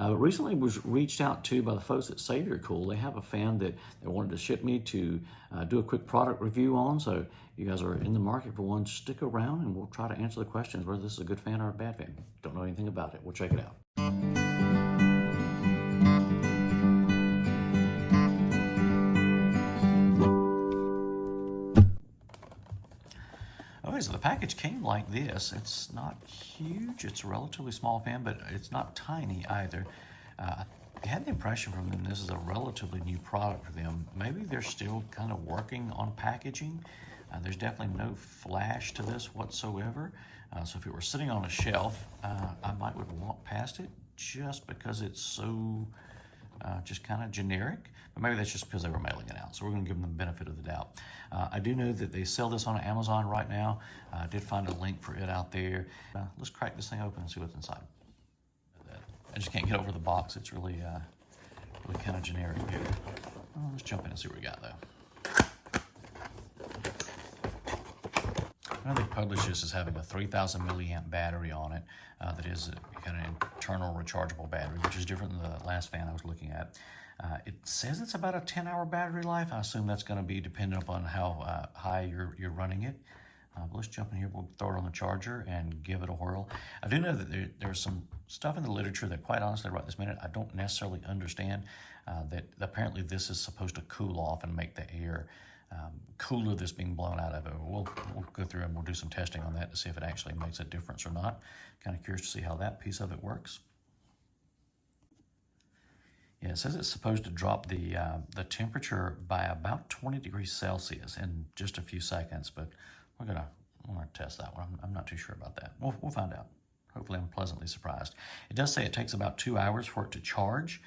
Recently was reached out to by the folks at Savior Cool. They have a fan that they wanted to ship me to do a quick product review on. So you guys are in the market for one, stick around and we'll try to answer the questions whether this is a good fan or a bad fan. Don't know anything about it. We'll check it out. Okay, so the package came like this. It's not huge. It's a relatively small fan, but it's not tiny either. I had the impression from them this is a relatively new product for them. Maybe they're still kind of working on packaging. There's definitely no flash to this whatsoever. So if it were sitting on a shelf, I might would walk past it just because it's so just kind of generic, but maybe that's just because they were mailing it out. So we're going to give them the benefit of the doubt. I do know that they sell this on Amazon right now. I did find a link for it out there. Let's crack this thing open and see what's inside. I just can't get over the box. It's really, really kind of generic here. Well, let's jump in and see what we got though. I know they published this as having a 3,000 milliamp battery on it. That is kind of an internal rechargeable battery, which is different than the last fan I was looking at. It says it's about a 10-hour battery life. I assume that's going to be dependent upon how high you're running it. But let's jump in here. We'll throw it on the charger and give it a whirl. I do know that there's some stuff in the literature that, quite honestly, right this minute, I don't necessarily understand. That apparently this is supposed to cool off and make the air cooler that's being blown out of it. We'll go through and we'll do some testing on that to see if it actually makes a difference or not. Kind of curious to see how that piece of it works. Yeah, it says it's supposed to drop the temperature by about 20 degrees Celsius in just a few seconds, but we're gonna test that one. I'm not too sure about that. We'll find out. Hopefully I'm pleasantly surprised. It does say it takes about 2 hours for it to charge,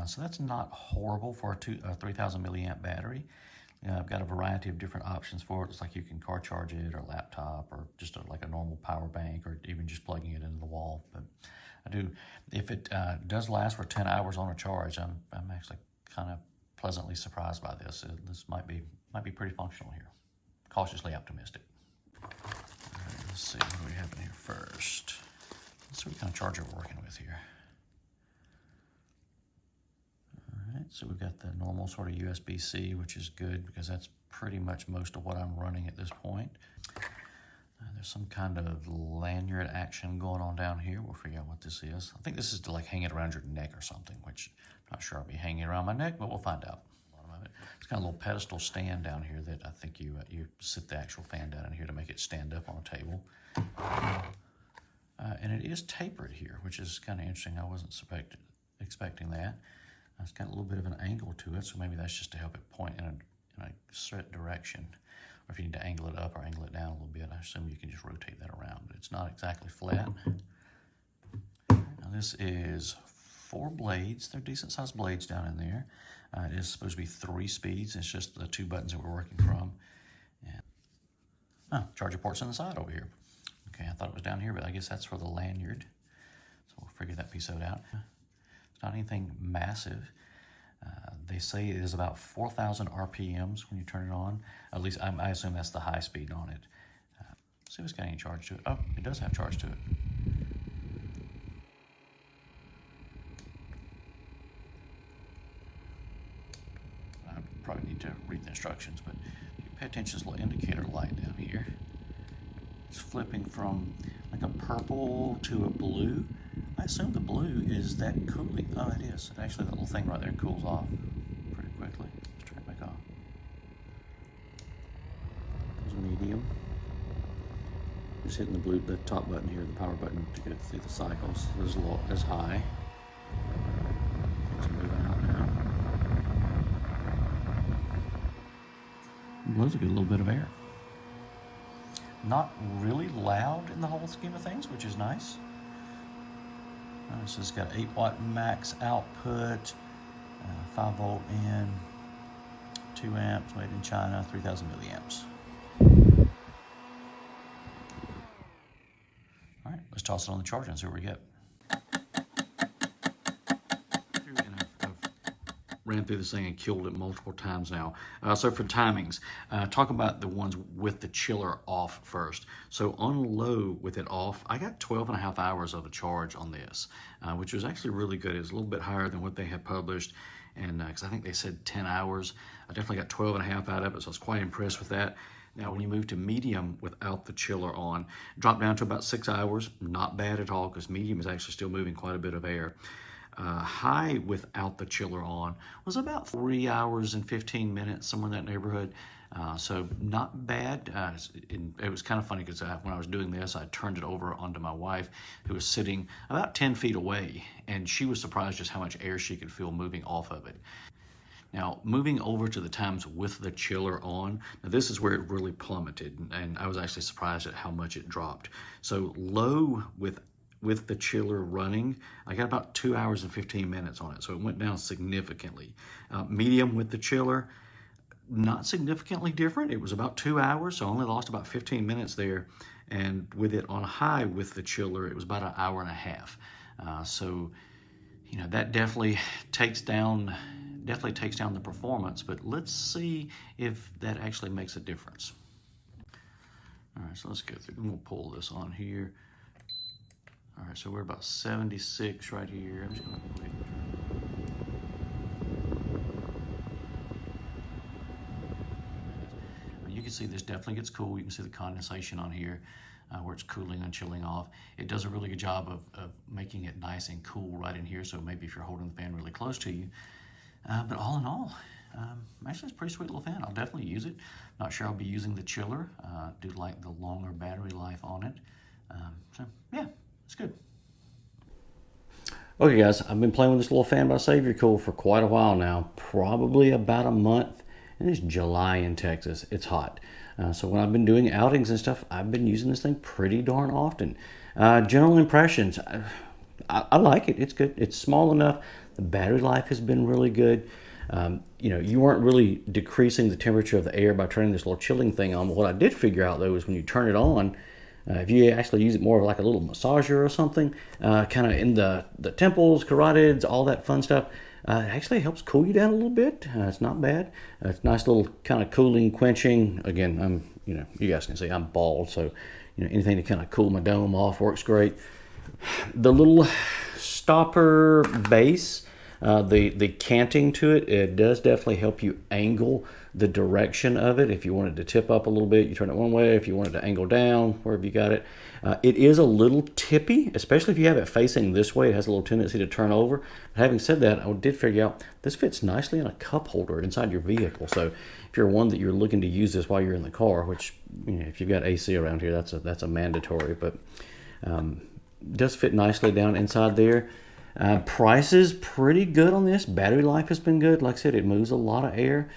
so that's not horrible for a 3,000 milliamp battery. I've got a variety of different options for it. It's like you can car charge it or laptop or just like a normal power bank or even just plugging it into the wall. But if it does last for 10 hours on a charge, I'm actually kind of pleasantly surprised by this. This might be pretty functional here. Cautiously optimistic. All right, let's see what do we have in here first. Let's see what kind of charger we're working with here. All right, so we've got the normal sort of USB-C, which is good because that's pretty much most of what I'm running at this point. There's some kind of lanyard action going on down here. We'll figure out what this is. I think this is to like hang it around your neck or something, which I'm not sure I'll be hanging around my neck, but we'll find out. It's got a little pedestal stand down here that I think you sit the actual fan down in here to make it stand up on a table. And it is tapered here, which is kind of interesting. I wasn't expecting that. It's got a little bit of an angle to it, so maybe that's just to help it point in a certain direction. Or if you need to angle it up or angle it down a little bit, I assume you can just rotate that around, but it's not exactly flat. Now this is 4 blades. They're decent sized blades down in there. It is supposed to be 3 speeds. It's just the 2 buttons that we're working from. And, charger port's on the side over here. Okay, I thought it was down here, but I guess that's for the lanyard. So we'll figure that piece of it out. It's not anything massive. They say it is about 4,000 RPMs when you turn it on. At least I assume that's the high speed on it. See if it's got any charge to it. Oh, it does have charge to it. I probably need to read the instructions, but if you pay attention to this little indicator light down here. It's flipping from like a purple to a blue. I assume the blue is that cooling. Oh, it is. Actually, that little thing right there cools off pretty quickly. Let's turn it back on. There's medium. Just hitting the top button here, the power button to get through the cycles. There's low, there's high. Things are moving out now. It blows a good little bit of air. Not really loud in the whole scheme of things, which is nice. So it's got 8 watt max output, 5 volt in, 2 amps, made in China, 3,000 milliamps. All right, let's toss it on the charger and see what we get. ran through this thing and killed it multiple times now. So for timings, talk about the ones with the chiller off first. So on low with it off, I got 12.5 hours of a charge on this, which was actually really good. It was a little bit higher than what they had published, and because I think they said 10 hours. I definitely got 12.5 out of it, so I was quite impressed with that. Now, when you move to medium without the chiller on, drop down to about 6 hours. Not bad at all, because medium is actually still moving quite a bit of air. High without the chiller on was about 3 hours and 15 minutes, somewhere in that neighborhood. So not bad. It was kind of funny because when I was doing this, I turned it over onto my wife, who was sitting about 10 feet away, and she was surprised just how much air she could feel moving off of it. Now, moving over to the times with the chiller on, now this is where it really plummeted, and I was actually surprised at how much it dropped. So low with the chiller running, I got about 2 hours and 15 minutes on it, so it went down significantly. Medium with the chiller, not significantly different. It was about 2 hours, so I only lost about 15 minutes there. And with it on high with the chiller, it was about 1.5 hours. So, you know, that definitely takes down the performance, but let's see if that actually makes a difference. All right, so let's go through. We'll pull this on here. All right, so we're about 76 right here. I'm just gonna click. You can see this definitely gets cool. You can see the condensation on here where it's cooling and chilling off. It does a really good job of making it nice and cool right in here, so maybe if you're holding the fan really close to you. But all in all, actually it's a pretty sweet little fan. I'll definitely use it. Not sure I'll be using the chiller. Do like the longer battery life on it. So yeah, it's good. Okay guys, I've been playing with this little fan by Savior Cool for quite a while now, probably about a month. And it's July in Texas. It's hot. So when I've been doing outings and stuff, I've been using this thing pretty darn often. General impressions, I like it. It's good. It's small enough. The battery life has been really good. You know, you weren't really decreasing the temperature of the air by turning this little chilling thing on. But what I did figure out though is when you turn it on, if you actually use it more like a little massager or something, kind of in the temples, carotids, all that fun stuff, it actually helps cool you down a little bit. It's not bad. It's a nice little kind of cooling, quenching. Again, you guys can see I'm bald, so anything to kind of cool my dome off works great. The little stopper base, the canting to it, it does definitely help you angle the direction of it. If you wanted to tip up a little bit, you turn it one way. If you wanted to angle down, wherever you got it. It is a little tippy, especially if you have it facing this way. It has a little tendency to turn over. But having said that, I did figure out this fits nicely in a cup holder inside your vehicle. So if you're one that you're looking to use this while you're in the car, which if you've got AC around here, that's a mandatory. But does fit nicely down inside there. Price is pretty good on this. Battery life has been good. Like I said, it moves a lot of air.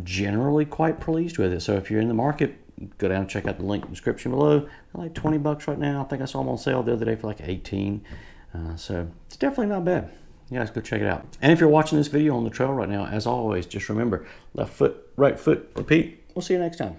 Generally quite pleased with it. So if you're in the market, go down and check out the link in the description below. They're like 20 bucks right now. I think I saw them on sale the other day for like 18. So it's definitely not bad. You guys go check it out. And if you're watching this video on the trail right now, as always, just remember, left foot, right foot, repeat. We'll see you next time.